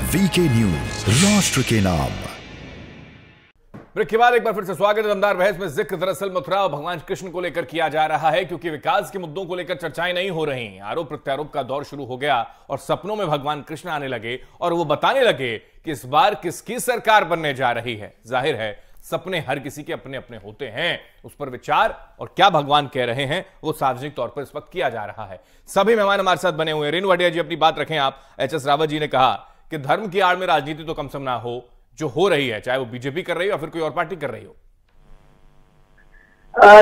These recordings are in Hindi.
वीके न्यूज, राष्ट्र के नाम। ब्रेक के बाद एक बार फिर से स्वागत है। दमदार बहस में जिक्र दरअसल मथुरा और भगवान कृष्ण को लेकर किया जा रहा है, क्योंकि विकास के मुद्दों को लेकर चर्चाएं नहीं हो रही। आरोप प्रत्यारोप का दौर शुरू हो गया और सपनों में भगवान कृष्ण आने लगे और वो बताने लगे कि इस बार किसकी सरकार बनने जा रही है। जाहिर है सपने हर किसी के अपने अपने होते हैं, उस पर विचार और क्या भगवान कह रहे हैं वो सार्वजनिक तौर पर इस वक्त किया जा रहा है। सभी मेहमान हमारे साथ बने हुए हैं। रेणु भाटिया जी अपनी बात रखें आप। एच.एस. रावत जी ने कहा कि धर्म की आड़ में राजनीति तो कम से कम ना हो, जो हो रही है चाहे वो बीजेपी कर रही हो या फिर कोई और पार्टी कर रही हो।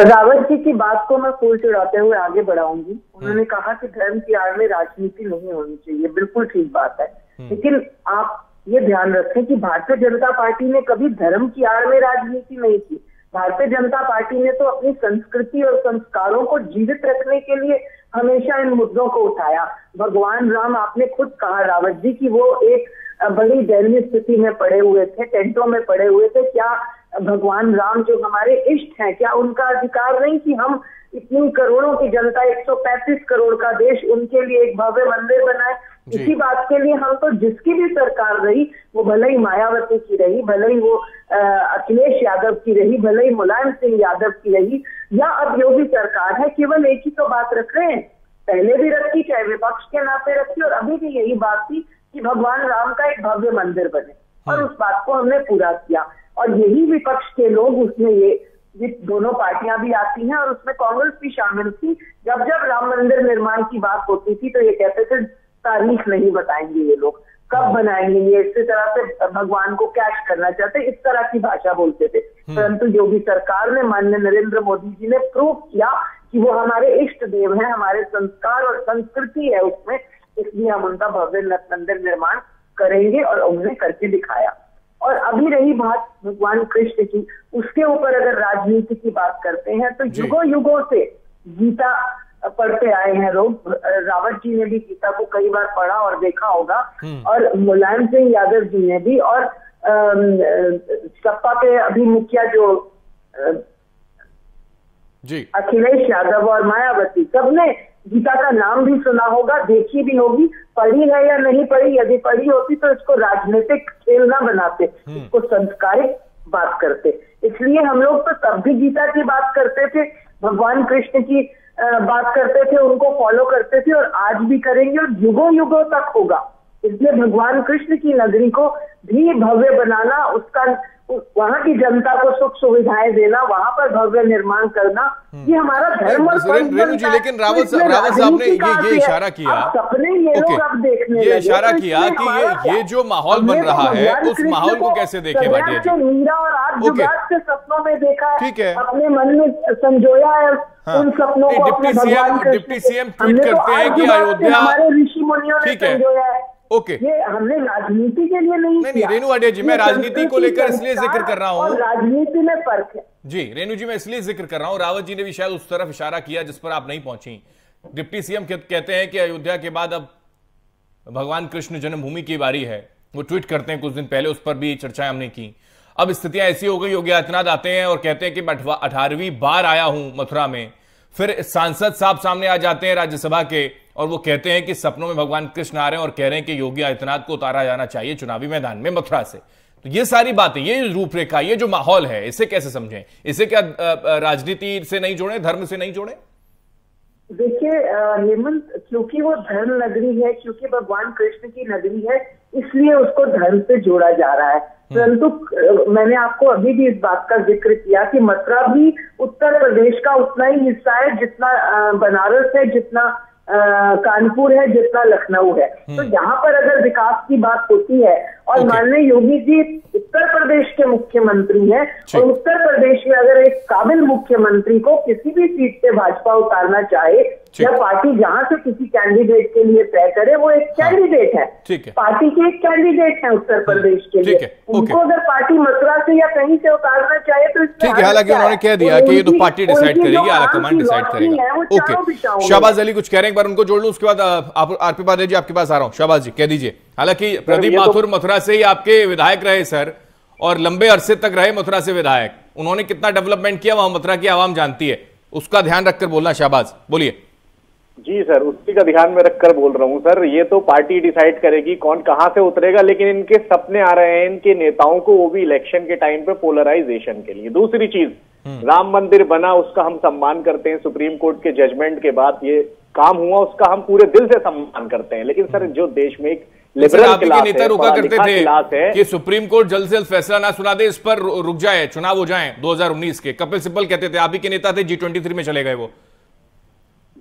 रावत जी की बात को मैं फूल चढ़ाते हुए आगे बढ़ाऊंगी। उन्होंने कहा कि धर्म की आड़ में राजनीति नहीं होनी चाहिए, बिल्कुल ठीक बात है। लेकिन आप ये ध्यान रखें कि भारतीय जनता पार्टी ने कभी धर्म की आड़ में राजनीति नहीं की। भारतीय जनता पार्टी ने तो अपनी संस्कृति और संस्कारों को जीवित रखने के लिए हमेशा इन मुद्दों को उठाया। भगवान राम, आपने खुद कहा रावत जी, की वो एक बड़ी दयनीय स्थिति में पड़े हुए थे, टेंटों में पड़े हुए थे। क्या भगवान राम जो हमारे इष्ट हैं, क्या उनका अधिकार नहीं कि हम इतनी करोड़ों की जनता, 135 करोड़ का देश, उनके लिए एक भव्य मंदिर बनाए? इसी बात के लिए हम तो जिसकी भी सरकार रही, वो भले ही मायावती की रही, भले ही वो अखिलेश यादव की रही, भले ही मुलायम सिंह यादव की रही, या अब योगी सरकार है, केवल एक ही तो बात रख रहे हैं। पहले भी रखी, चाहे विपक्ष के नाते रखी, और अभी भी यही बात थी कि भगवान राम का एक भव्य मंदिर बने, और उस बात को हमने पूरा किया। और यही विपक्ष के लोग, उसमें ये दोनों पार्टियां भी आती हैं और उसमें कांग्रेस भी शामिल थी। जब जब राम मंदिर निर्माण की बात होती थी तो ये कहते थे तारीख नहीं बताएंगे ये लोग, कब बनाएंगे, ये इसी तरह से भगवान को कैश करना चाहते, इस तरह की भाषा बोलते थे। परंतु योगी सरकार ने, माननीय नरेंद्र मोदी जी ने प्रूव किया कि वो हमारे इष्ट देव हैं, हमारे संस्कार और संस्कृति है उसमें, इसलिए हम उनका भव्य मंदिर निर्माण करेंगे, और उन्होंने करके दिखाया। और अभी रही बात भगवान कृष्ण की, उसके ऊपर अगर राजनीति की बात करते हैं तो युगों युगों से गीता पढ़ते आए हैं लोग। रावत जी ने भी गीता को कई बार पढ़ा और देखा होगा, और मुलायम सिंह यादव जी ने भी, और सपा के अभी मुखिया जो अखिलेश यादव और मायावती, सबने गीता का नाम भी सुना होगा, देखी भी होगी। पढ़ी है या नहीं पढ़ी, यदि पढ़ी होती तो इसको राजनीतिक खेल ना बनाते, इसको संस्कारिक बात करते। इसलिए हम लोग तो तब भी गीता की बात करते थे, भगवान कृष्ण की बात करते थे, उनको फॉलो करते थे, और आज भी करेंगे और युगों युगों तक होगा। इसलिए भगवान कृष्ण की नगरी को भी भव्य बनाना, उसका वहां की जनता को सुख सुविधाएं देना, वहां पर भव्य निर्माण करना, ये हमारा धर्म और रेणु जी, लेकिन रावत साहब ने ये इशारा किया, सपने ये लोग अब देखने ये इशारा किया कि ये जो माहौल बन रहा है उस माहौल को कैसे देखें भाटिया जी? मीरा और आज जुगाड़ के सपनों में देखा है, ठीक है, अपने मन में संजोया है उन सपनों को। डिप्टी सीएम ट्वीट करते हैं कि अयोध्या, हमारे ऋषि मुनियों ने संजोया है। ओके, ये हमने राजनीति के लिए नहीं किया। रेणु भाटिया जी, मैं राजनीति को लेकर इसलिए जिक्र कर रहा हूँ, राजनीति में फर्क है जी। रेणु जी, मैं इसलिए जिक्र कर रहा हूँ, रावत जी ने भी शायद उस तरफ इशारा किया जिस पर आप नहीं पहुंची। डिप्टी सीएम कहते हैं कि अयोध्या के बाद अब भगवान कृष्ण जन्मभूमि की बारी है। वो ट्वीट करते हैं कुछ दिन पहले, उस पर भी चर्चाएं हमने की। अब स्थितियां ऐसी हो गई, योगी आदित्यनाथ आते हैं और कहते हैं कि मैं 18वीं बार आया हूं मथुरा में। फिर सांसद साहब सामने आ जाते हैं राज्यसभा के, और वो कहते हैं कि सपनों में भगवान कृष्ण आ रहे हैं और कह रहे हैं कि योगी आदित्यनाथ को उतारा जाना चाहिए चुनावी मैदान में मथुरा से। तो ये सारी बातें, ये रूपरेखा, ये जो माहौल है, इसे कैसे समझें? इसे क्या राजनीति से नहीं जोड़ें, धर्म से नहीं जोड़ें? देखिए हेमंत, क्योंकि वो धर्म नगरी है, क्योंकि भगवान कृष्ण की नगरी है, इसलिए उसको धर्म से जोड़ा जा रहा है। परंतु मैंने आपको अभी भी इस बात का जिक्र किया कि मथुरा भी उत्तर प्रदेश का उतना ही हिस्सा है जितना बनारस है, जितना कानपुर है, जितना लखनऊ है। तो यहाँ पर अगर विकास की बात होती है, और माननीय योगी जी उत्तर प्रदेश के मुख्यमंत्री हैं, और उत्तर प्रदेश में अगर एक काबिल मुख्यमंत्री को किसी भी सीट से भाजपा उतारना चाहे, या पार्टी जहां से किसी कैंडिडेट के लिए तय करे, वो एक कैंडिडेट है, पार्टी के एक कैंडिडेट है उत्तर प्रदेश के लिए, उनको अगर पार्टी मथुरा से या कहीं से उतारना चाहे तो ठीक है। हालांकि उन्होंने कह दिया कि ये तो पार्टी डिसाइड करेगी, आला कमान डिसाइड करेगा। ओके, शहबाज अली कुछ कह रहे हैं, एक बार उनको जोड़ लूं, उसके बाद आरपी पांडे जी आपके पास आ रहा हूं। शहबाज जी कह दीजिए। हालांकि प्रदीप माथुर मथुरा से ही आपके विधायक रहे सर, और लंबे अरसे तक रहे मथुरा से विधायक। उन्होंने कितना डेवलपमेंट किया वहां मथुरा की आवाम जानती है, उसका ध्यान रखकर बोलना। शहबाज बोलिए। जी सर, उसी का ध्यान में रखकर बोल रहा हूँ सर। ये तो पार्टी डिसाइड करेगी कौन कहां से उतरेगा, लेकिन इनके सपने आ रहे हैं इनके नेताओं को, वो भी इलेक्शन के टाइम पे पोलराइजेशन के लिए। दूसरी चीज, राम मंदिर बना, उसका हम सम्मान करते हैं। सुप्रीम कोर्ट के जजमेंट के बाद ये काम हुआ, उसका हम पूरे दिल से सम्मान करते हैं। लेकिन सर, जो देश में एक लिबरल क्लास है, नेता रुका करते थे है कि सुप्रीम कोर्ट जल्द से जल्द फैसला ना सुना दे, इस पर रुक जाए, चुनाव हो जाए 2019 के। कपिल सिब्बल कहते थे, आप ही के नेता थे, G23 में चले गए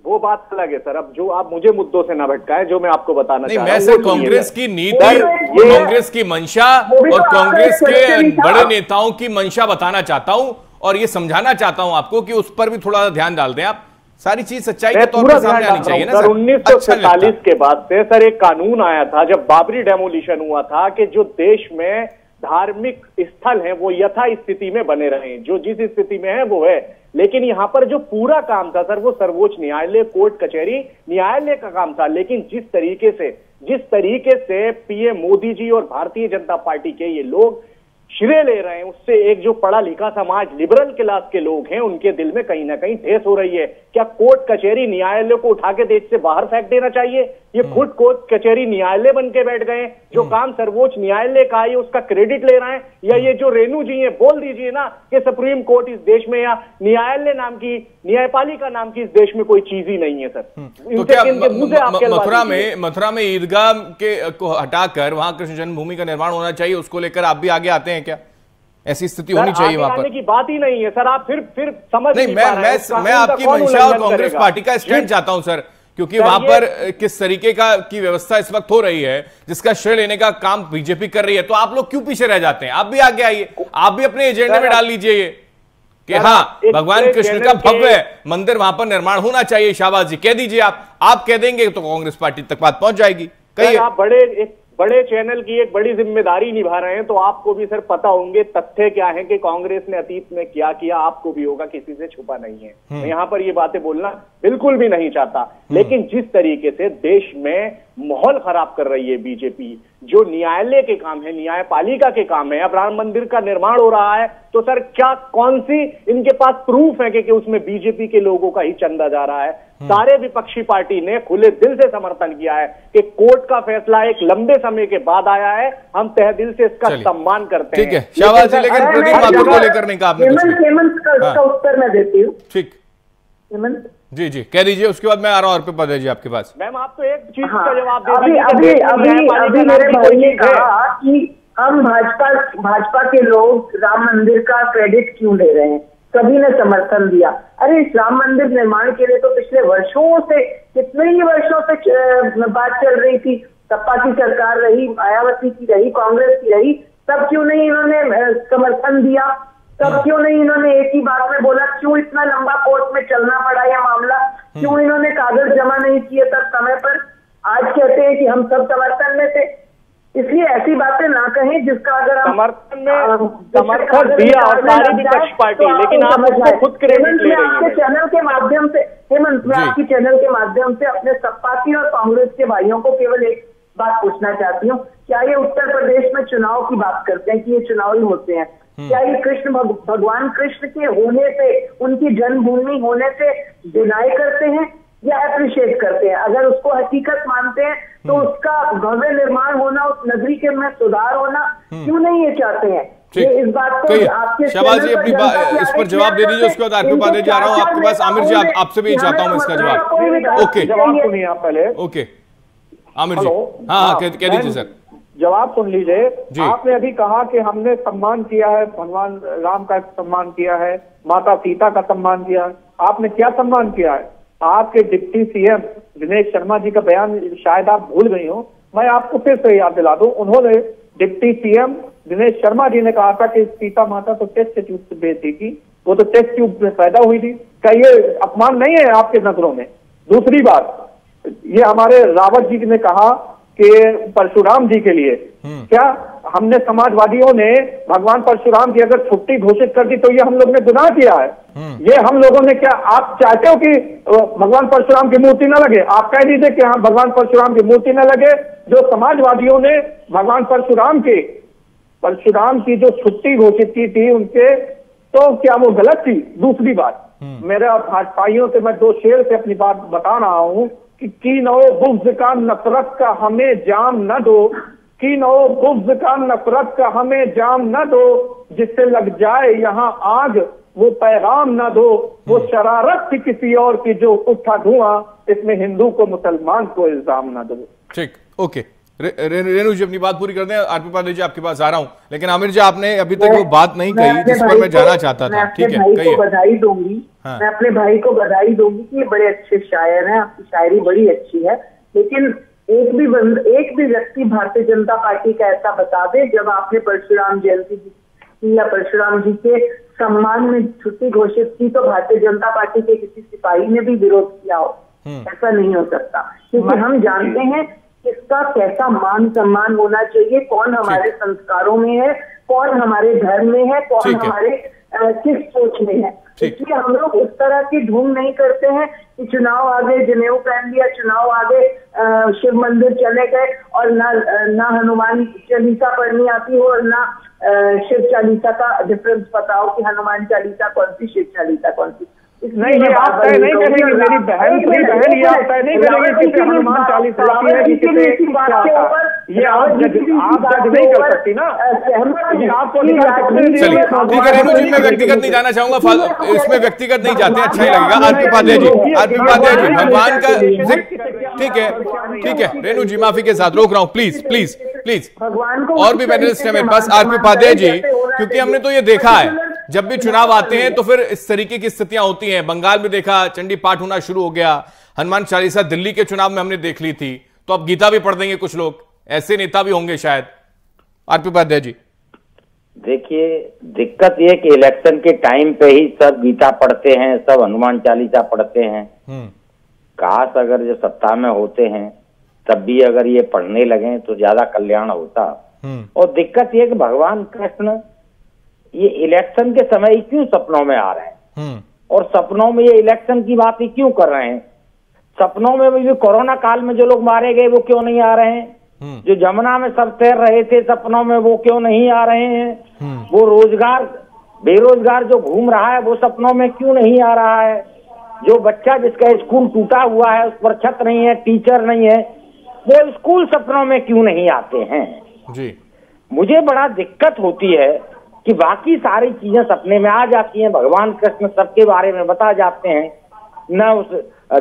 वो बात अलग है सर। अब जो आप मुझे मुद्दों से ना भटकाएं, जो मैं आपको बताना चाह रहा हूं। मैं सर कांग्रेस की नीति, कांग्रेस की मंशा और कांग्रेस के बड़े नेताओं की मंशा बताना चाहता हूं, और ये समझाना चाहता हूं आपको कि उस पर भी थोड़ा ध्यान डाल दें आप। सारी चीज सच्चाई के तौर पर सामने आनी चाहिए ना सर। 1947 के बाद से सर एक कानून आया था, जब बाबरी डेमोलिशन हुआ था, कि जो देश में धार्मिक स्थल हैं वो यथा स्थिति में बने रहें, जो जिस स्थिति में है वो है। लेकिन यहां पर जो पूरा काम था सर, वो सर्वोच्च न्यायालय, कोर्ट कचहरी, न्यायालय का काम था। लेकिन जिस तरीके से पीएम मोदी जी और भारतीय जनता पार्टी के ये लोग श्रेय ले रहे हैं, उससे एक जो पढ़ा लिखा समाज, लिबरल क्लास के लोग हैं, उनके दिल में कहीं ना कहीं ठेस हो रही है। क्या कोर्ट कचहरी न्यायालय को उठा के देश से बाहर फेंक देना चाहिए? ये खुद कोर्ट कचहरी न्यायालय बन के बैठ गए। जो काम सर्वोच्च न्यायालय का है उसका क्रेडिट ले रहे हैं। या ये जो रेणु जी है, बोल दीजिए ना कि सुप्रीम कोर्ट इस देश में या न्यायालय नाम की, न्यायपालिका नाम की इस देश में कोई चीज ही नहीं है सर। तो क्या मथुरा में ईदगाह के को हटाकर वहां कृष्ण जन्मभूमि का निर्माण होना चाहिए, उसको लेकर आप भी आगे आते हैं क्या? ऐसी स्थिति होनी चाहिए वहां पर। की बात ही नहीं है सर। आप फिर समझ नहीं, मैं आपकी मंशा और कांग्रेस पार्टी का स्टैंड चाहता हूं सर, क्योंकि वहां पर किस तरीके की व्यवस्था इस वक्त हो रही है, जिसका श्रेय लेने का काम बीजेपी कर रही है, तो आप लोग क्यों पीछे रह जाते हैं? आप भी आगे आइए, आप भी अपने एजेंडे में डाल लीजिए कि हाँ, भगवान कृष्ण का भव्य मंदिर वहां पर निर्माण होना चाहिए। शाबाश जी, कह दीजिए। आप कह देंगे तो कांग्रेस पार्टी तक बात पहुंच जाएगी। कहिए। आप बड़े चैनल की एक बड़ी जिम्मेदारी निभा रहे हैं, तो आपको भी सर पता होंगे तथ्य क्या है कि कांग्रेस ने अतीत में क्या किया। आपको भी होगा, किसी से छुपा नहीं है। मैं यहां पर ये बातें बोलना बिल्कुल भी नहीं चाहता, लेकिन जिस तरीके से देश में माहौल खराब कर रही है बीजेपी, जो न्यायालय के काम है, न्यायपालिका के काम है, अब राम मंदिर का निर्माण हो रहा है, तो सर क्या कौन सी इनके पास प्रूफ है कि उसमें बीजेपी के लोगों का ही चंदा जा रहा है? सारे विपक्षी पार्टी ने खुले दिल से समर्थन किया है कि कोर्ट का फैसला एक लंबे समय के बाद आया है, हम तहे दिल से इसका सम्मान करते हैं। ठीक है शाबाश जी, लेकिन प्रदीप माथुर को लेकर नहीं कहा आपने इसका उत्तर मैं देती हूँ। ठीक, जी कह दीजिए, उसके बाद मैं आ रहा हूँ अर्पित जी आपके पास। मैम आप तो एक चीज का जवाब दे अभी मेरे भाई ने कहा कि हम भाजपा के लोग राम मंदिर का क्रेडिट क्यों ले रहे हैं, सभी ने समर्थन दिया। अरे इस राम मंदिर निर्माण के लिए तो पिछले वर्षों से, कितने ही वर्षों से बात चल रही थी। सपा की सरकार रही, मायावती की रही, कांग्रेस की रही, तब क्यों नहीं इन्होंने समर्थन दिया? तब क्यों नहीं इन्होंने एक ही बात में बोला? क्यों इतना लंबा कोर्ट में चलना पड़ा यह मामला? क्यों इन्होंने कागज जमा नहीं किए तब समय पर? आज कहते हैं कि हम सब समर्थन में थे। इसलिए ऐसी बातें ना कहें जिसका अगर समर्थन दिया और सारी विपक्ष पार्टी, लेकिन आप उसको खुद क्रेडिट ले रही हैं। आपके चैनल के माध्यम से हेमंत, मैं आपकी चैनल के माध्यम से अपने सपाटी और कांग्रेस के भाइयों को केवल एक बात पूछना चाहती हूँ। क्या ये उत्तर प्रदेश में चुनाव की बात करते हैं कि ये चुनाव ही होते हैं? क्या ये कृष्ण भगवान कृष्ण के होने से, उनकी जन्मभूमि होने से डिनाई करते हैं या अप्रिशिएट करते हैं? अगर उसको हकीकत मानते हैं तो उसका भव्य निर्माण होना, उस नगरी के में सुधार होना क्यों नहीं ये चाहते हैं? ये इस बात को आपके शाबाश जी, अपनी इस पर जवाब दे दीजिए। उसके बाद आगे बात जा रहा हूँ आपके पास। आमिर जी, आपसे भी चाहता हूँ इसका जवाब। ओके, जवाब सुनिए आप पहले। ओके आमिर जी, हाँ कह दीजिए सर। जवाब सुन लीजिए। आपने अभी कहा कि हमने सम्मान किया है, भगवान राम का सम्मान किया है, माता सीता का सम्मान किया है। आपने क्या सम्मान किया है? आपके डिप्टी सीएम दिनेश शर्मा जी का बयान शायद आप भूल गई हो, मैं आपको फिर से याद दिला दूं। उन्होंने, डिप्टी सीएम दिनेश शर्मा जी ने कहा था कि सीता माता तो टेस्ट ट्यूब से बेटी थी, वो तो टेस्ट ट्यूब में पैदा हुई थी। क्या ये अपमान नहीं है आपके नजरों में? दूसरी बात, ये हमारे रावत जी ने कहा कि परशुराम जी के लिए, क्या हमने समाजवादियों ने भगवान परशुराम की अगर छुट्टी घोषित कर दी तो ये हम लोग ने गुनाह किया है? ये हम लोगों ने, क्या आप चाहते हो कि भगवान परशुराम की मूर्ति न लगे? आप कह दीजिए कि हाँ भगवान परशुराम की मूर्ति न लगे। जो समाजवादियों ने भगवान परशुराम की जो छुट्टी घोषित की थी उनके, तो क्या वो गलत थी? दूसरी बात, मेरे भाजपाइयों से मैं 2 शेर से अपनी बात बता रहा हूँ कि कीनो बुग़्ज़ का नफरत का हमें जाम न दो, कीनो बुग़्ज़ का नफरत का हमें जाम न दो, जिससे लग जाए यहाँ आग वो पैगाम न दो, वो शरारत थी किसी और की जो उठा धुआं, इसमें हिंदू को मुसलमान को इल्जाम न दो। ठीक, ओके। रेणु जी अपनी बात पूरी कर दें। आरपी पांडे जी आपके पास आ रहा हूं, लेकिन आमिर जी आपने अभी तक वो बात नहीं कही जिस पर मैं जाना चाहता था। ठीक है, कहिए। बधाई दूंगी, मैं अपने भाई को बधाई दूंगी कि ये बड़े अच्छे शायर हैं, आपकी शायरी बड़ी अच्छी है, लेकिन एक भी व्यक्ति भारतीय जनता पार्टी का ऐसा बता दे जब आपने परशुराम जयंती की या परशुराम जी के सम्मान में छुट्टी घोषित की तो भारतीय जनता पार्टी के किसी सिपाही ने भी विरोध किया हो। ऐसा नहीं हो सकता, क्योंकि हम जानते हैं इसका कैसा मान सम्मान होना चाहिए, कौन हमारे संस्कारों में है, कौन हमारे धर्म में है, कौन हमारे किस सोच में है। इसलिए हम लोग उस तरह की ढूंढ नहीं करते हैं कि चुनाव आ गए जनेऊ पहन लिया, चुनाव आ गए शिव मंदिर चले गए और ना हनुमान चालीसा पढ़नी आती हो और ना शिव चालीसा का डिफरेंस पता हो कि हनुमान चालीसा कौन सी, शिव चालीसा कौन सी। नहीं, ये आप तय नहीं करेंगे मेरी बहन, ये आप तय नहीं करेंगे कि हनुमान चालीसा है कि किसी ये आप जज नहीं कर सकती ना, ये आपको चलिए ठीक है रेणु जी, मैं व्यक्तिगत नहीं जाना चाहूंगा, इसमें व्यक्तिगत नहीं जाते, अच्छा ही लगेगा। आरपी पांडे जी भगवान का, ठीक है रेणु जी, माफी के साथ रोक रहा हूँ, प्लीज और भी पैनलिस्ट है मेरे पास। आरपी पांडे जी, क्योंकि हमने तो ये देखा है जब भी चुनाव आते हैं तो फिर इस तरीके की स्थितियां होती हैं। बंगाल में देखा, चंडी पाठ होना शुरू हो गया, हनुमान चालीसा दिल्ली के चुनाव में हमने देख ली थी, तो अब गीता भी पढ़ देंगे कुछ लोग, ऐसे नेता भी होंगे शायद। आरपी पांडे जी देखिए, दिक्कत ये कि इलेक्शन के टाइम पे ही सब गीता पढ़ते हैं, सब हनुमान चालीसा पढ़ते हैं। काश अगर जो सत्ता में होते हैं तब भी अगर ये पढ़ने लगे तो ज्यादा कल्याण होता। और दिक्कत ये कि भगवान कृष्ण ये इलेक्शन के समय क्यों सपनों में आ रहे हैं, और सपनों में ये इलेक्शन की बात ही क्यों कर रहे हैं। सपनों में भी कोरोना काल में जो लोग मारे गए वो क्यों नहीं आ रहे हैं, जो जमुना में सब तैर रहे थे सपनों में वो क्यों नहीं आ रहे हैं, वो बेरोजगार जो घूम रहा है वो सपनों में क्यों नहीं आ रहा है, जो बच्चा जिसका स्कूल टूटा हुआ है उस पर छत नहीं है, टीचर नहीं है, वो स्कूल सपनों में क्यों नहीं आते हैं जी। मुझे बड़ा दिक्कत होती है कि बाकी सारी चीजें सपने में आ जाती हैं, भगवान कृष्ण सबके बारे में बता जाते हैं, न उस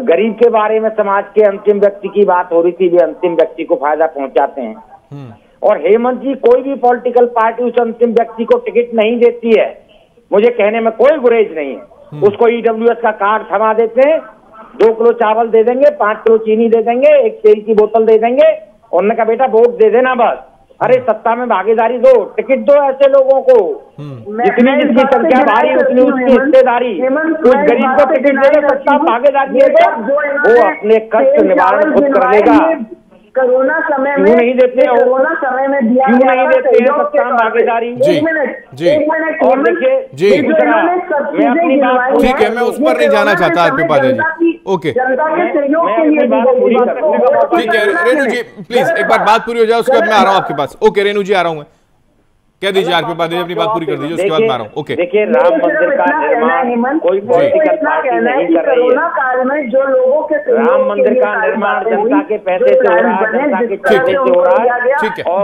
गरीब के बारे में, समाज के अंतिम व्यक्ति की बात हो रही थी, वे अंतिम व्यक्ति को फायदा पहुंचाते हैं। और हेमंत जी, कोई भी पॉलिटिकल पार्टी उस अंतिम व्यक्ति को टिकट नहीं देती है, मुझे कहने में कोई गुरेज नहीं है। उसको EWS का कार्ड थमा देते हैं, 2 किलो चावल दे देंगे, 5 किलो चीनी दे देंगे, 1 तेल की बोतल दे देंगे, और उन्होंने कहा बेटा वोट दे देना बस। अरे सत्ता में भागीदारी दो, टिकट दो ऐसे लोगों को, जितनी जिसकी संख्या भारी उतनी उसकी हिस्सेदारी। उस गरीब को टिकट दे दो, सत्ता में भागीदारी दे दो, वो अपने कष्ट निवारण खुद कर लेगा। कोरोना समय में क्यों नहीं देते हो, कोरोना समय में दिया, क्यों नहीं देते हैं सत्ता में भागीदारी। जी और देखिए दूसरा, मैं अपनी बात, ठीक है, मैं उस पर नहीं जाना चाहता आरपी पांडे जी, ओके ठीक है रेणु जी, प्लीज एक बार बात पूरी हो जाए उसके बाद मैं आ रहा हूँ आपके पास। ओके रेणु जी आ रहा हूँ मैं, कह दीजिए आरपी पांडे जी अपनी बात पूरी कर दीजिए, उसके बाद मैं आ रहा हूँ। ओके देखिए, राम मंदिर का निर्माण कोई पॉलिटिकल पार्टी नहीं कर रही है। काल में जो लोगों के राम मंदिर का निर्माण जनता के पैसे से हो रहा है, जनता के पैसे से हो रहा है, ठीक है, और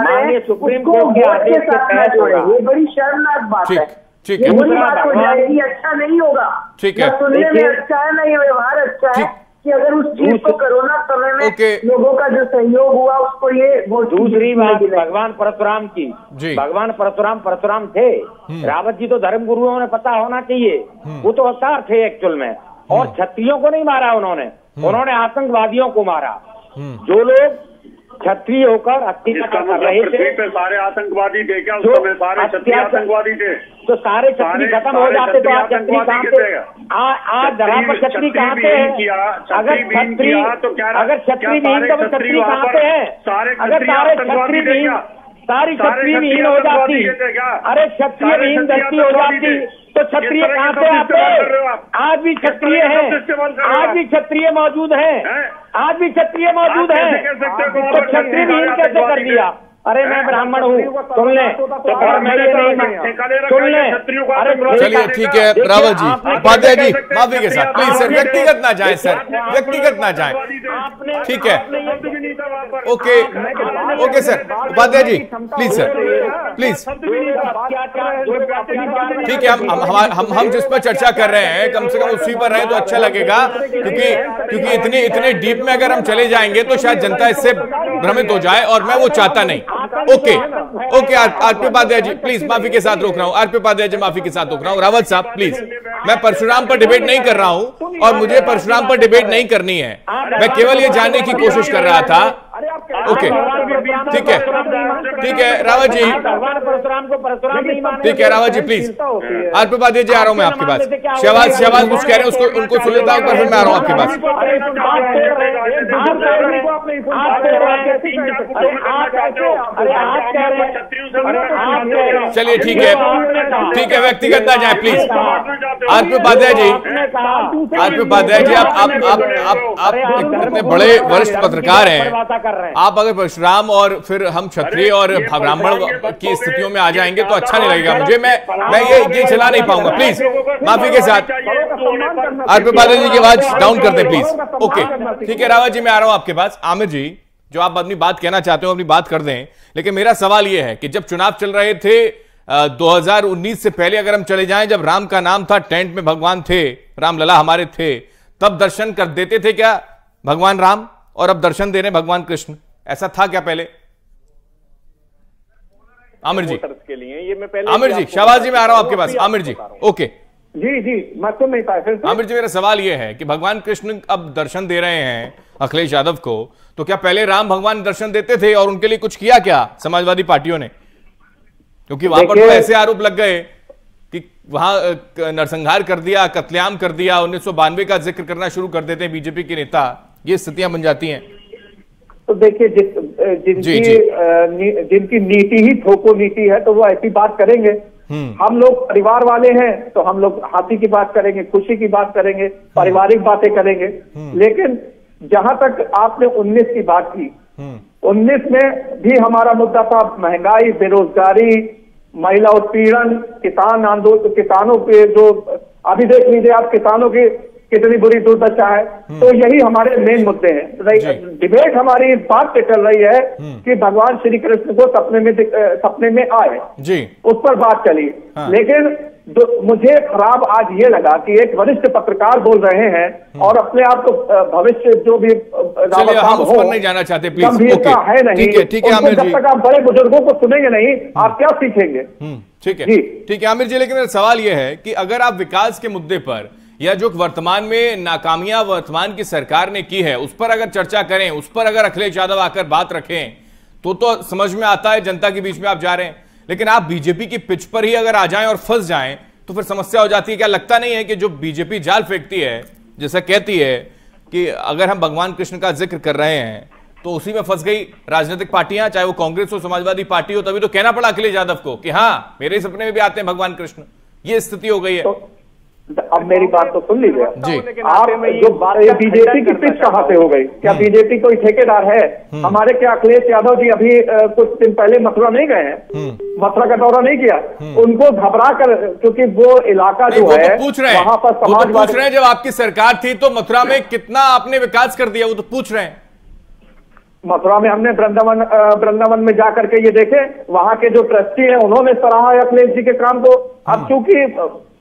माननीय सुप्रीम कोर्ट के आदेश के तहत हो रहा है। ये बड़ी शर्मनाक बात है, ठीक है, बात हो जाएगी, अच्छा नहीं होगा, ठीक है, सुनने में अच्छा है, नहीं व्यवहार अच्छा है कि अगर उस चीज को कोरोना समय में लोगों का जो सहयोग हुआ उसको ये वो। दूसरी बात भगवान परशुराम की, भगवान परशुराम थे, रावत जी तो धर्म गुरुओं ने पता होना चाहिए, वो तो अवतार थे एक्चुअल में, और क्षत्रियों को नहीं मारा उन्होंने आतंकवादियों को मारा। जो लोग क्षत्रिय होकर अत्याचार कर रहे थे, सारे आतंकवादी थे क्या? उसमें सारे क्षत्रिय आतंकवादी थे, तो सारे क्षत्रिय खत्म हो जाते तो आज क्षत्रिय कहाँ पे, आज धरा पर क्षत्रिय कहाँ पे है? अगर क्षत्रिय नहीं तो क्षत्रिय कहाँ पे है? अगर सारे क्षत्रिय नहीं, सारी क्षत्रिय विहीन हो जाती, अरे क्षत्रिय विहीन धरती हो जाती तो क्षत्रिय कहाँ से आते? आज भी क्षत्रिय है, आज भी क्षत्रिय मौजूद है, आज भी क्षत्रिय मौजूद है, तो क्षत्रिय विहीन कैसे कर दिया? अरे मैं ब्राह्मण हूँ, सुन ले, मैं ये नहीं सुन ले। चलिए ठीक है रावत जी, उपाध्याय जी माफी के साथ प्लीज सर, व्यक्तिगत ना जाए सर, व्यक्तिगत ना जाए, ठीक है, okay okay sir, Upadhyay ji please sir, please, ठीक है, हम जिस पर चर्चा कर रहे हैं कम से कम उसी पर रहे तो अच्छा लगेगा, क्योंकि इतने डीप में अगर हम चले जाएंगे तो शायद जनता इससे भ्रमित हो जाए और मैं वो चाहता नहीं। Okay okay, RP Upadhyay ji please, माफी के साथ रोक रहा हूं, आरपी उपाध्याय जी माफी के साथ रोक रहा हूं। रावत साहब प्लीज, मैं परशुराम पर डिबेट नहीं कर रहा हूं और मुझे परशुराम पर डिबेट नहीं करनी है, मैं केवल ये जानने की कोशिश कर रहा था। ओके ठीक है, ठीक है रावत जी, ठीक है रावत जी प्लीज, आरपी उपाध्याय जी आ रहा हूं मैं आपके पास। शहबाज कुछ कह रहे हैं, उसको उनको सुन लेता हूं, फिर मैं आ रहा हूं आपके पास। चलिए ठीक है, व्यक्तिगत ना जाए प्लीज। आरपी उपाध्याय जी, आप इतने बड़े वरिष्ठ पत्रकार हैं, आप अगर परशुराम और फिर हम क्षत्रिय और ब्राह्मण की स्थितियों में आ जाएंगे तो अच्छा नहीं लगेगा मुझे, मैं ये चला नहीं पाऊंगा, प्लीज माफी के साथ। आरपी उपाध्याय जी की आवाज डाउन कर दें प्लीज। ओके ठीक है रावत जी, मैं आ रहा हूं आपके पास। आमिर जी, जो आप अपनी बात कहना चाहते हो अपनी बात कर दें, लेकिन मेरा सवाल यह है कि जब चुनाव चल रहे थे 2019 से पहले अगर हम चले जाएं, जब राम का नाम था, टेंट में भगवान थे, रामलला हमारे थे, तब दर्शन कर देते थे क्या भगवान राम, और अब दर्शन दे रहे भगवान कृष्ण, ऐसा था क्या पहले? आमिर जी के लिए ये मैं पहले, आमिर जी, शहबाज जी मैं आ रहा हूं आपके पास। आमिर जी ओके जी मैं सुन नहीं पाया। आमिर जी मेरा सवाल यह है कि भगवान कृष्ण अब दर्शन दे रहे हैं अखिलेश यादव को, तो क्या पहले राम भगवान दर्शन देते थे और उनके लिए कुछ किया क्या समाजवादी पार्टियों ने? क्योंकि वहां पर तो ऐसे आरोप लग गए कि वहां नरसंहार कर दिया, कत्लेआम कर दिया, 1992 का जिक्र करना शुरू कर देते हैं बीजेपी के नेता, ये स्थितियां बन जाती हैं। तो देखिए जिनकी नीति ही ठोको नीति है तो वो ऐसी बात करेंगे। हम लोग परिवार वाले हैं तो हम लोग हंसी की बात करेंगे, खुशी की बात करेंगे, पारिवारिक बातें करेंगे। लेकिन जहां तक आपने 19 की बात की, 19 में भी हमारा मुद्दा था महंगाई, बेरोजगारी, महिला उत्पीड़न, किसान आंदोलन, किसानों पे जो अभी देख लीजिए आप, किसानों की कितनी बुरी दुर्दशा है। तो यही हमारे मेन मुद्दे हैं। डिबेट हमारी इस बात पे चल रही है कि भगवान श्री कृष्ण को सपने में आए जी, उस पर बात चली। हाँ। लेकिन मुझे खराब आज ये लगा कि एक वरिष्ठ पत्रकार बोल रहे हैं और अपने आप को भविष्य जो भी हम उस पर नहीं जाना चाहते, प्लीज गंभीरता है नहीं, ठीक है, जब तक आप बड़े बुजुर्गों को सुनेंगे नहीं आप क्या सीखेंगे? ठीक है, ठीक है आमिर जी, लेकिन मेरा सवाल यह है कि अगर आप विकास के मुद्दे पर या जो वर्तमान में नाकामियां वर्तमान की सरकार ने की है उस पर अगर चर्चा करें, उस पर अगर अखिलेश यादव आकर बात रखें तो समझ में आता है जनता के बीच में आप जा रहे हैं। लेकिन आप बीजेपी की पिच पर ही अगर आ जाएं और फंस जाएं तो फिर समस्या हो जाती है। क्या लगता नहीं है कि जो बीजेपी जाल फेंकती है, जैसा कहती है कि अगर हम भगवान कृष्ण का जिक्र कर रहे हैं तो उसी में फंस गई राजनीतिक पार्टियां, चाहे वो कांग्रेस हो, समाजवादी पार्टी हो, तभी तो कहना पड़ा अखिलेश यादव को कि हाँ मेरे सपने में भी आते हैं भगवान कृष्ण, ये स्थिति हो गई है। अब मेरी बात तो सुन लीजिए आप, जो बीजेपी की पिच कहां से हो गई? क्या बीजेपी कोई ठेकेदार है? हमारे क्या अखिलेश यादव जी अभी कुछ दिन पहले मथुरा नहीं गए हैं? मथुरा का दौरा नहीं किया? उनको घबरा कर, क्योंकि वो इलाका जो है वहां पर समाज पूछ रहे हैं, जब आपकी सरकार थी तो मथुरा में कितना आपने विकास कर दिया, वो तो पूछ रहे हैं। मथुरा में हमने वृंदावन में जाकर के ये देखे, वहां के जो ट्रस्टी है उन्होंने सराहा है अखिलेश जी के काम को। अब चूंकि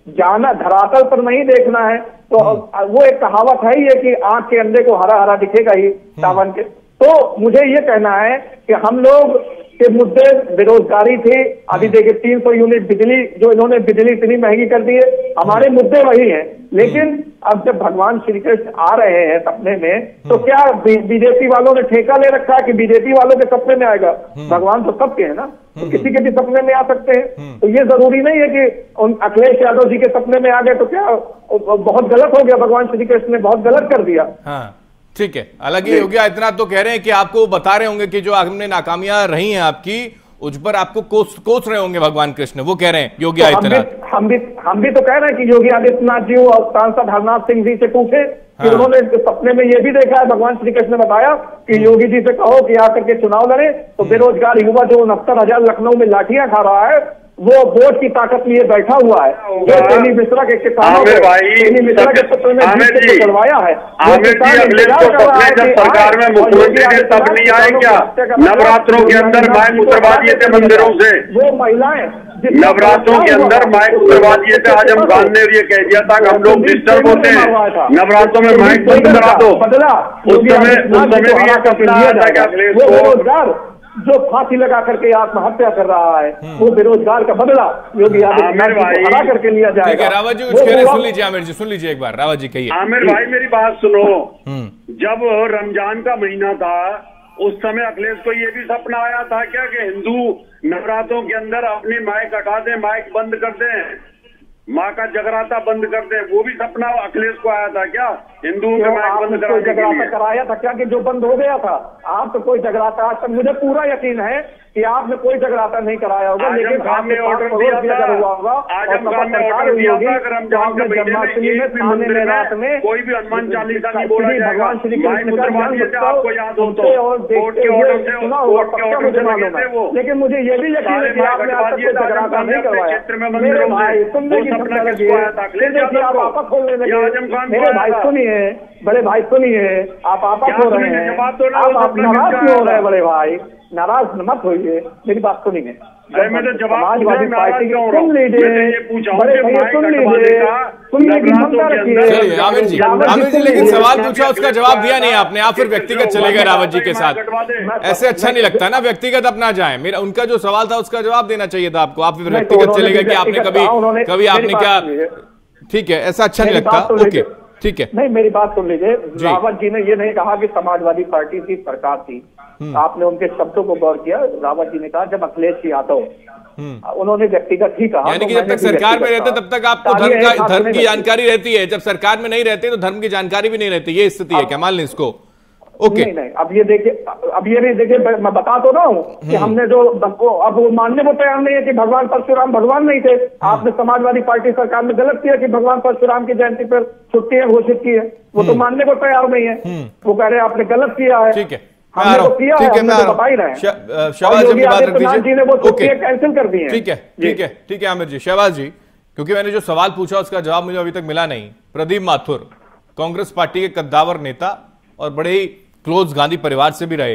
जाना धरातल पर नहीं देखना है तो वो एक कहावत है ये कि आंख के अंधे को हरा हरा दिखेगा ही सावन के। तो मुझे ये कहना है कि हम लोग के मुद्दे बेरोजगारी थे, अभी देखिए 300 यूनिट बिजली, जो इन्होंने बिजली इतनी महंगी कर दी है, हमारे मुद्दे वही हैं। लेकिन अब जब भगवान श्री कृष्ण आ रहे हैं सपने में तो क्या बीजेपी वालों ने ठेका ले रखा है कि बीजेपी वालों के सपने में आएगा? भगवान तो सबके हैं ना, तो किसी के भी सपने में आ सकते हैं। तो ये जरूरी नहीं है कि उन अखिलेश यादव जी के सपने में आ गए तो क्या बहुत गलत हो गया, भगवान श्री कृष्ण ने बहुत गलत कर दिया। हाँ ठीक है, अलग ही हो गया। इतना तो कह रहे हैं कि आपको बता रहे होंगे कि जो हमने नाकामियां रही हैं आपकी उस पर आपको कोस रहे होंगे भगवान कृष्ण, वो कह रहे हैं योगी आदित्यनाथ। हम भी तो कह रहे हैं कि योगी आदित्यनाथ जी और सांसद हरनाथ सिंह जी से पूछे कि उन्होंने सपने में ये भी देखा है, भगवान श्री कृष्ण ने बताया कि योगी जी से कहो कि आकर के चुनाव लड़े, तो बेरोजगार युवा जो 69,000 लखनऊ में लाठियां खा रहा है वो वोट की ताकत लिए बैठा हुआ है। जो तेनी मिश्रा के किसानों तेनी मिश्रा के पुत्र ने जीत करवाया है, सरकार में मुख्यमंत्री ने तब नहीं आए क्या? नवरात्रों के अंदर माइक उतरवा दिए थे मंदिरों से, वो महिलाएं नवरात्रों के अंदर माइक उतरवा दिए थे। आजम खान ने ये कह दिया था कि हम लोग डिस्टर्ब होते हैं, नवरात्रों में माइक बंद करा दो। उस समय भी ये सपना आया था कि अखिलेश को बेरोजगार जो फांसी लगा करके आत्महत्या कर रहा है, वो बेरोजगार का बदला योगी आदित्यनाथ को हरा करके लिया जाएगा। रावत जी कुछ कह रहे, सुन लीजिए आमिर जी, सुन लीजिए एक बार रावत जी कहिए। आमिर भाई मेरी बात सुनो, जब रमजान का महीना था उस समय अखिलेश को ये भी सपना आया था क्या कि हिंदू नवरात्रों के अंदर अपनी माइक हटा दें, माइक बंद कर दें, माँ का जगराता बंद कर दें? वो भी सपना अखिलेश को आया था क्या हिंदुओं के माइक बंद कराया था क्या कि जो बंद हो गया था? आप तो कोई जगराता, आज तक मुझे पूरा यकीन है कि आपने कोई जगराता नहीं कराया होगा, लेकिन आपने ऑर्डर दिया हुआ होगा, आजम खान ने ऑर्डर दिया था कि रमजान के महीने में रात में कोई भी हनुमान चालीसा नहीं बोला जाएगा, भगवान श्री कृष्ण का आपको याद हो तो कोर्ट के ऑर्डर से लगे थे वो। लेकिन मुझे ये भी यकीन है कि आपने आज तक कोई जगराता नहीं करवाया। क्षेत्र में मंदिरों में सुनने की क्षमता लगी है, आप आपा खोलने लगे। मेरे भाई सुनिए, बड़े भाई सुनिए, आप आपा खो रहे हैं, आप नाराज क्यों हो रहे हैं? बड़े भाई नाराज मत होइए, मेरी बात सुनिए। समाजवादी पार्टी सुन लीजिए, बड़े भैया सुन लीजिए, सुनने की क्षमता रखिए। आमिर जी लेकिन सवाल पूछा, उसका जवाब दिया नहीं आपने, आप फिर व्यक्तिगत चले गए रावत जी के साथ। ऐसे अच्छा नहीं लगता ना, व्यक्तिगत अपना जाए। मेरा उनका जो सवाल था उसका जवाब देना चाहिए था आपको, आप फिर व्यक्तिगत चले गए कि आपने कभी आपने क्या। ठीक है, ऐसा अच्छा नहीं लगता। ओके ठीक है, नहीं मेरी बात सुन लीजिए। रावत जी ने ये नहीं कहा कि समाजवादी पार्टी थी, सरकार थी। आपने उनके शब्दों को गौर किया? रावत जी ने कहा जब अखिलेश यादव, उन्होंने व्यक्तिगत ही कहा, यानी कि जब तक सरकार में रहते तब तक आपको धर्म की जानकारी रहती है, जब सरकार में नहीं रहते तो धर्म की जानकारी भी नहीं रहती। ये स्थिति है क्या? मान लें इसको। ओके नहीं, अब ये देखिए, अब ये नहीं देखिए, मैं बता तो रहा हूँ कि हमने जो अब वो मानने को तैयार नहीं है कि भगवान परशुराम भगवान नहीं थे। आपने समाजवादी पार्टी सरकार ने गलत किया कि भगवान परशुराम की जयंती पर छुट्टियां घोषित की है, वो तो मानने को तैयार नहीं है। वो कह रहे हैं आपने गलत किया है। ठीक है, हमने तो किया है, हमने तो बता ही रहे हैं। योगी आदित्यनाथ जी ने वो छुट्टियां कैंसिल कर दी है। ठीक है आमिर जी। शहबाज जी, क्योंकि मैंने जो सवाल पूछा उसका जवाब मुझे अभी तक मिला नहीं। प्रदीप माथुर कांग्रेस पार्टी के कद्दावर नेता और बड़े ही क्लोज गांधी परिवार से भी रहे,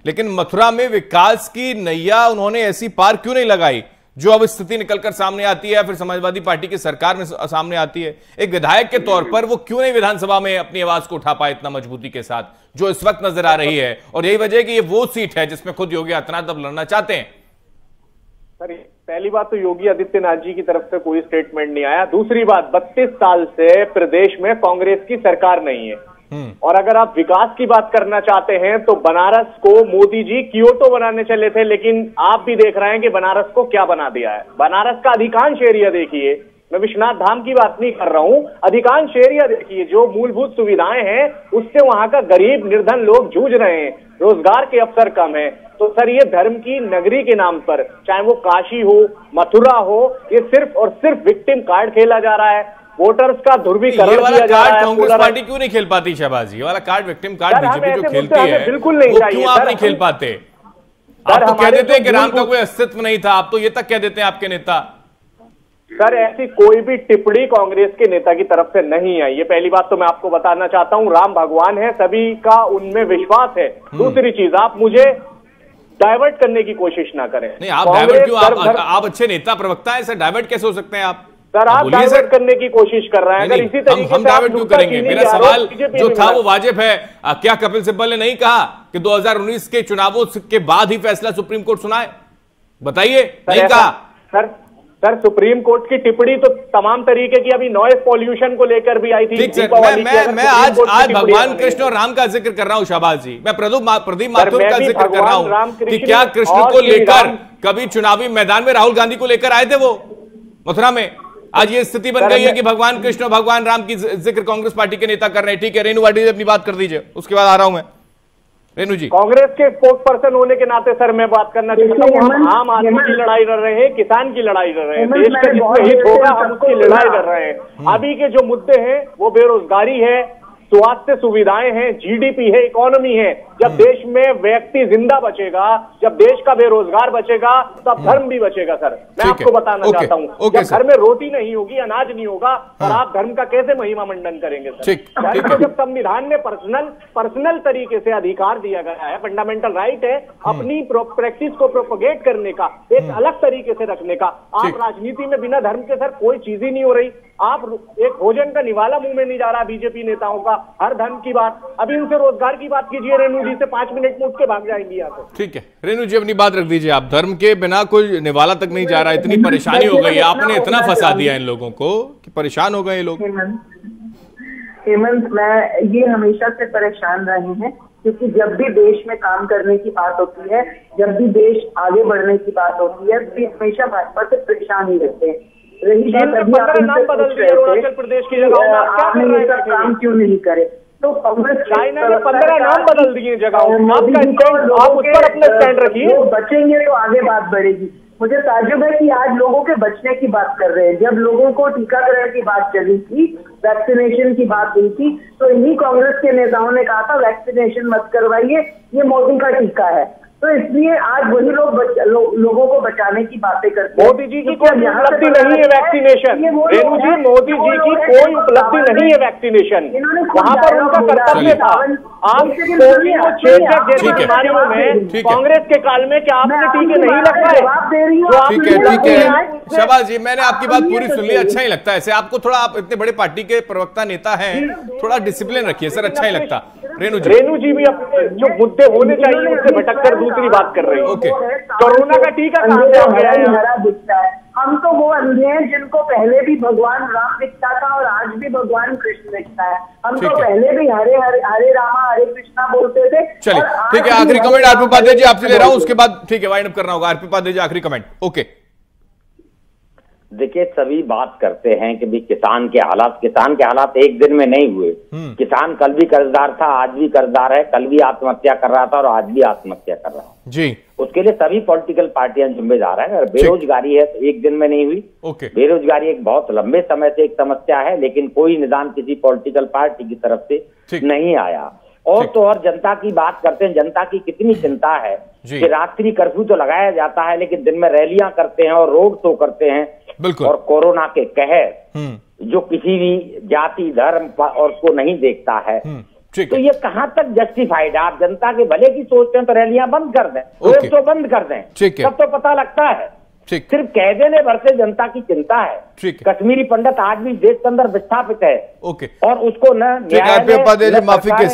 लेकिन मथुरा में विकास की नैया उन्होंने ऐसी पार क्यों नहीं लगाई जो अब स्थिति निकलकर सामने आती है, फिर समाजवादी पार्टी की सरकार में सामने आती है? एक विधायक के तौर पर वो क्यों नहीं विधानसभा में अपनी आवाज को उठा पाए इतना मजबूती के साथ जो इस वक्त नजर आ रही है? और यही वजह है कि ये वो सीट है जिसमें खुद योगी आदित्यनाथ अब लड़ना चाहते हैं। सर पहली बात तो योगी आदित्यनाथ जी की तरफ से कोई स्टेटमेंट नहीं आया। दूसरी बात, 32 साल से प्रदेश में कांग्रेस की सरकार नहीं है, और अगर आप विकास की बात करना चाहते हैं तो बनारस को मोदी जी कियोटो बनाने चले थे, लेकिन आप भी देख रहे हैं कि बनारस को क्या बना दिया है। बनारस का अधिकांश एरिया देखिए, मैं विश्वनाथ धाम की बात नहीं कर रहा हूं, अधिकांश एरिया देखिए, जो मूलभूत सुविधाएं हैं उससे वहां का गरीब निर्धन लोग जूझ रहे हैं, रोजगार के अवसर कम है। तो सर ये धर्म की नगरी के नाम पर, चाहे वो काशी हो मथुरा हो, ये सिर्फ और सिर्फ विक्टिम कार्ड खेला जा रहा है। वोटर्स का ध्रुवीकरण किया जा रहा है। कांग्रेस पार्टी क्यों नहीं खेल पाती शहबाज? ये वाला कार्ड, विक्टिम कार्ड बीजेपी जो खेलती है, बिल्कुल नहीं चाहिए। क्यों आप नहीं खेल पाते? आप तो कह देते हैं कि राम का कोई अस्तित्व नहीं था, आप तो ये तक कह देते हैं आपके नेता। सर ऐसी कोई भी टिप्पणी कांग्रेस के नेता की तरफ से नहीं आई, ये पहली बात तो मैं आपको बताना चाहता हूं। राम भगवान है, सभी का उनमें विश्वास है। दूसरी चीज, आप मुझे डाइवर्ट करने की कोशिश ना करें। नहीं, आप डाइवर्ट क्यों? आप अच्छे नेता प्रवक्ता हैं, ऐसे डाइवर्ट कैसे हो सकते हैं आप? सर आप डाइवर्ट करने की कोशिश कर रहे हैं। अगर इसी तरीके से हम डाइवर्ट क्यों करेंगे? मेरा सवाल जो था वो वाजिब है। क्या कपिल सिब्बल ने नहीं कहा कि 2019 के चुनावों के बाद ही फैसला सुप्रीम कोर्ट सुनाए? बताइए, नहीं कहा? सर सुप्रीम कोर्ट की टिप्पणी तो तमाम तरीके की अभी नॉइज पॉल्यूशन को लेकर भी आई थी। मैं आज भगवान कृष्ण और राम का जिक्र कर रहा हूं शहबाज जी। मैं प्रदीप माथुर का जिक्र कर रहा हूं कि क्या कृष्ण को लेकर कभी चुनावी मैदान में राहुल गांधी को लेकर आए थे वो मथुरा में? आज ये स्थिति बन गई है कि भगवान कृष्ण और भगवान राम की जिक्र कांग्रेस पार्टी के नेता कर रहे हैं। ठीक है, रेणु वाडी अपनी बात कर दीजिए, उसके बाद आ रहा हूं मैं। रेणु जी, कांग्रेस के स्पोर्ट्स पर्सन होने के नाते सर मैं बात करना चाहता हूँ, हम आम आदमी की लड़ाई लड़ रहे हैं, किसान की लड़ाई लड़ रहे हैं, देश का जिसमें हित होगा हम उसकी लड़ाई लड़ रहे हैं। अभी के जो मुद्दे हैं वो बेरोजगारी है, स्वास्थ्य सुविधाएं हैं, जीडीपी है, इकोनॉमी है। जब देश में व्यक्ति जिंदा बचेगा, जब देश का बेरोजगार बचेगा, तब धर्म भी बचेगा सर। मैं आपको बताना चाहता हूँ, जब घर में रोटी नहीं होगी, अनाज नहीं होगा, और आप धर्म का कैसे महिमा मंडन करेंगे सर? धर्म को जब संविधान में पर्सनल तरीके से अधिकार दिया गया है, फंडामेंटल राइट है अपनी प्रैक्टिस को प्रोपोगेट करने का, एक अलग तरीके से रखने का। आप राजनीति में बिना धर्म के सर कोई चीज ही नहीं हो रही। आप एक भोजन का निवाला मुंह में नहीं जा रहा बीजेपी नेताओं का, हर धर्म की बात। अभी उनसे रोजगार की बात कीजिए, रेणु जी से 5 मिनट में उठ के भाग जाएंगी यहाँ से। ठीक है रेणु जी, अपनी बात रख दीजिए आप। धर्म के बिना कोई निवाला तक नहीं जा रहा, इतनी परेशानी हो गई, आपने इतना फंसा दिया इन लोगों को कि परेशान हो गए ये लोग। हेमंत, मैं ये हमेशा से परेशान रहे हैं, क्योंकि जब भी देश में काम करने की बात होती है, जब भी देश आगे बढ़ने की बात होती है, तो हमेशा भाजपा से परेशान ही रहते हैं। रही बात अभी नाम बदल दिया अरुणाचल प्रदेश की जगह, आपने ये सब काम क्यों नहीं करे? तो कांग्रेस चाइना ने 15 नाम बदल दिए जगहों, आप उस पर अपना स्टैंड रखिए। बचेंगे तो आगे बात बढ़ेगी। मुझे ताज्जुब है कि आज लोगों के बचने की बात कर रहे हैं। जब लोगों को टीकाकरण की बात चली थी, वैक्सीनेशन की बात हुई थी, तो इन्हीं कांग्रेस के नेताओं ने कहा था वैक्सीनेशन मत करवाइए, ये मोदी का टीका है। तो इसलिए आज वही लोगों को बचाने की बातें करते हैं। मोदी जी की कोई उपलब्धि नहीं है वैक्सीनेशन, रेणु जी, मोदी जी की कोई उपलब्धि नहीं है वैक्सीनेशन, वहां पर उनका कर्तव्य था। आप पोलियो, चेचक जैसी बीमारियों में कांग्रेस के काल में क्या आपने टीके नहीं लगवाए? ठीक है शहबाज जी, मैंने आपकी बात पूरी सुन ली, अच्छा ही लगता है ऐसे। आपको थोड़ा, आप इतने बड़े पार्टी के प्रवक्ता नेता हैं, थोड़ा डिसिप्लिन रखिए सर, अच्छा ही लगता। रेणु जी भी अपने जो मुद्दे होने चाहिए उससे भटककर दूसरी बात कर रही है। ओके, कोरोना का टीका कहां से आ गया है? हम तो वो अंधे हैं जिनको पहले भी भगवान राम दिखता था और आज भी भगवान कृष्ण दिखता है। हम तो पहले भी हरे रामा हरे कृष्णा बोलते थे। चलिए ठीक है, आखिरी कमेंट आरपी उपाध्याय जी आपसे ले रहा हूं, उसके बाद ठीक है वाइंड अप करना होगा। आरपी उपाध्याय जी आखिरी कमेंट। ओके, देखिए सभी बात करते हैं कि भी किसान के हालात एक दिन में नहीं हुए। किसान कल भी कर्जदार था, आज भी कर्जदार है, कल भी आत्महत्या कर रहा था और आज भी आत्महत्या कर रहा है जी। उसके लिए सभी पॉलिटिकल पार्टियां जिम्मेदार हैं। अगर बेरोजगारी है तो एक दिन में नहीं हुई। बेरोजगारी एक बहुत लंबे समय से एक समस्या है, लेकिन कोई निदान किसी पॉलिटिकल पार्टी की तरफ से नहीं आया। और तो और जनता की बात करते हैं, जनता की कितनी चिंता है कि रात्रि कर्फ्यू तो लगाया जाता है, लेकिन दिन में रैलियां करते हैं और रोड शो करते हैं। और कोरोना के कहर जो किसी भी जाति धर्म और को नहीं देखता है, तो ये कहां तक जस्टिफाइड है? आप जनता के भले की सोचते हैं तो रैलियां बंद कर दें, रोड शो बंद कर दें, तब तो पता लगता है। सिर्फ कह देने भर से जनता की चिंता है। कश्मीरी पंडित आज भी देश के अंदर विस्थापित है। और उसको न माफी के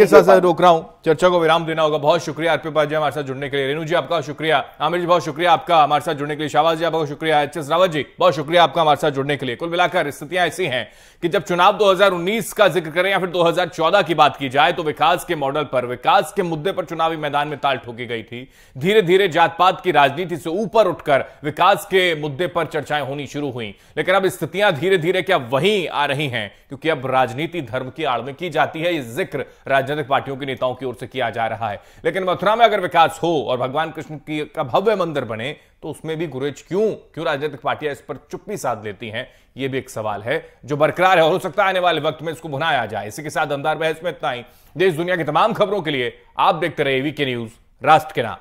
साथ रोक रहा हूं, चर्चा को विराम देना होगा। बहुत शुक्रिया आरपी उपाध्याय हमारे साथ जुड़ने के लिए। रेणु जी आपका शुक्रिया, आमिर जी बहुत शुक्रिया आपका हमारे साथ जुड़ने के लिए, शाहबाज जी आपका शुक्रिया, एच.एस. रावत जी बहुत शुक्रिया आपका हमारे साथ जुड़ने के लिए। कुल मिलाकर स्थितियां ऐसी हैं कि जब चुनाव 2019 का जिक्र करें या फिर 2014 की बात की जाए, तो विकास के मॉडल पर, विकास के मुद्दे पर चुनावी मैदान में ताल ठोकी गई थी। धीरे धीरे जात पात की राजनीति से ऊपर उठकर विकास के मुद्दे पर चर्चाएं होनी शुरू हुई। लेकिन अब स्थितियां धीरे धीरे क्या वहीं आ रही हैं, क्योंकि अब राजनीति धर्म की आड़ में की जाती है। ये जिक्र राजनीतिक पार्टियों के नेताओं की ओर से किया जा रहा है। लेकिन मथुरा में अगर विकास हो और भगवान कृष्ण की का भव्य मंदिर बने, तो उसमें भी गुरेज क्यों राजनीतिक पार्टियां इस पर चुप्पी साध लेती हैं, यह भी एक सवाल है जो बरकरार है और हो सकता है आने वाले वक्त में इसको भुनाया जाए। इसी के साथ दमदार बहस में इतना ही। देश दुनिया की तमाम खबरों के लिए आप देखते रहिए वीके न्यूज, राष्ट्र के नाम।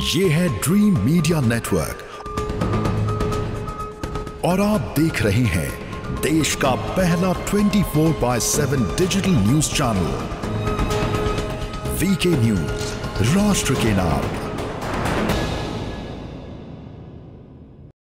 ये है ड्रीम मीडिया नेटवर्क और आप देख रहे हैं देश का पहला 24/7 digital news channel VK news, राष्ट्र के नाम।